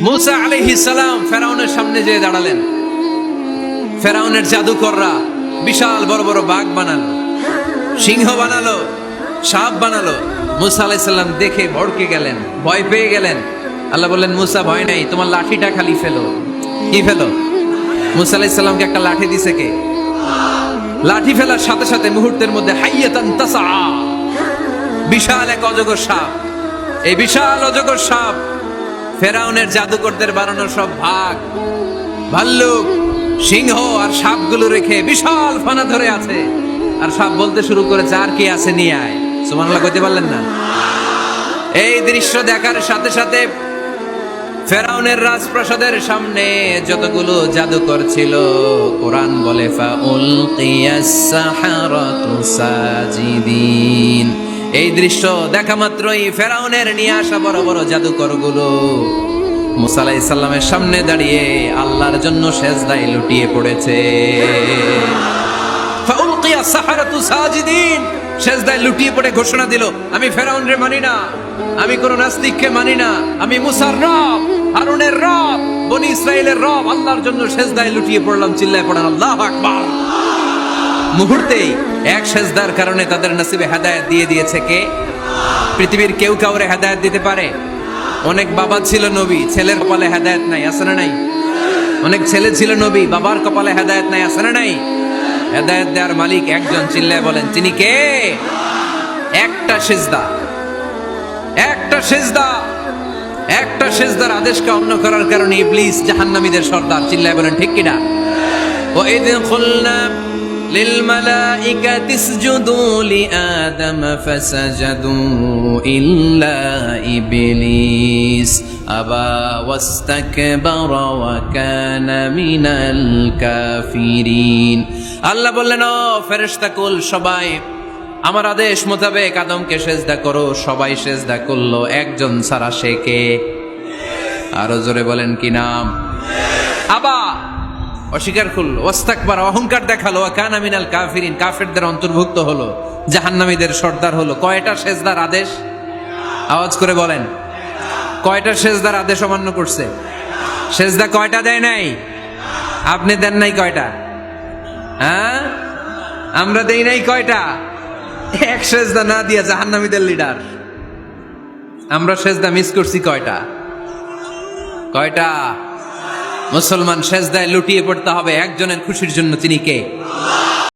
মুসা আলাইহিস সালাম ফেরাউনের সামনে যেয়ে দাঁড়ালেন। ফেরাউনের জাদুকররা বিশাল বড় বড় বাঘ বানালো, সিংহ বানালো, সাপ বানালো। মুসা আলাইহিস সালাম দেখে ভড়কে গেলেন, ভয় পেয়ে গেলেন। আল্লাহ বললেন, মুসা ভয় নাই, তোমার লাঠিটা খালি ফেলো। কি ফেলো? মুসা আলাইহিস সালামকে একটা লাঠি দিছে কে? লাঠি ফেলার সাথে সাথে মুহূর্তের মধ্যে হাইয়াতান তাসআ, বিশাল এক অজগর সাপ। এই বিশাল অজগর সাপ ফেরাউনের জাদুকরদের বানানো সব ভাগ, ভাল্লুক, সিংহ আর সাপগুলো রেখে বিশাল ফানা ধরে আছে। আর সাপ বলতে শুরু করেছে, আর কি আছে নিয়ে আয়। সুবহানাল্লাহ কইতে পারলেন না? এই দৃশ্য দেখার সাথে সাথে ফেরাউনের রাজপ্রাসাদের সামনে যতগুলো জাদুকর ছিল, কোরআন বলে ফাউলকিয়াস সাহারাতু সাজিদিন। এই দৃশ্য দেখা মাত্রই ফেরাউনের নিয়ে আসা বড় বড় জাদুকরগুলো মুসা আলাইহিস সালামের সামনে দাঁড়িয়ে আল্লাহর জন্য সেজদায় লুটিয়ে পড়েছে। ফাউলকিয়াস সাহারাতু সাজিদিন, সেজদায় লুটিয়ে পড়ে ঘোষণা দিল, আমি ফেরাউনরে মানি না, আমি কোন নাস্তিককে মানি না, আমি মুসার রব, হারুনের রব, বনি ইসরাইলের রব, আল্লাহর জন্য সেজদায় লুটিয়ে পড়লাম। চিল্লায় পড়েন আল্লাহু আকবার। মুহূর্তেই এক সেজদার কারণে তাদের নসিবে হেদায়েত দিয়ে দিয়েছে কে? পৃথিবীর কেউ কাউরে হেদায়েত দিতে পারে? অনেক বাবা ছিল নবী, ছেলের কপালে হেদায়েত নাই, আছে না নাই? অনেক ছেলে ছিল নবী, বাবার কপালে হেদায়েত নাই, আছে না নাই? হেদায়েত দেওয়ার মালিক একজন, চিল্লায় বলেন তিনি কে? একটা সিজদা, একটা সিজদা, একটা সিজদার আদেশকে অন্য করার কারণে ইবলিস জাহান্নামীদের সর্দার। চিল্লায় বলেন ঠিক কিনা? ওয়া ইয কুলনা লিল মালাইকাতি ইসজুদু লিআদম ফাসাজাদু ইল্লা ইবলিস আবা ওয়াস্তাকবারা ওয়া কানা মিনাল কাফিরিন। আল্লাহ বললেন, ও ফেরেশতাকুল সবাই আমার আদেশ মোতাবেক আদমকে সেজদা করো। সবাই সেজদা করলো, একজন ছাড়া, সে কে? আরো জোরে বলেন কি নাম? আবা, অস্বীকার করলো, ওয়াস্তাকবার, অহংকার দেখালো, ওয়া কানা মিনাল কাফিরিন, কাফেরদের অন্তর্ভুক্ত হলো, জাহান্নামীদের সর্দার হলো। কয়টা সেজদার আদেশ? আওয়াজ করে বলেন, কয়টা সেজদার আদেশ অমান্য করছে? সেজদা কয়টা দেয় নাই? আপনি দেন নাই কয়টা? হ্যাঁ, আমরা দেই নাই কয়টা? এক সেজদা না দিয়া জাহান্নামীদের লিডার। আমরা সেজদা মিস করছি কয়টা? কয়টা? মুসলমান সেজদায় লুটিয়ে পড়তে হবে একজনের খুশির জন্য, তিনি কে?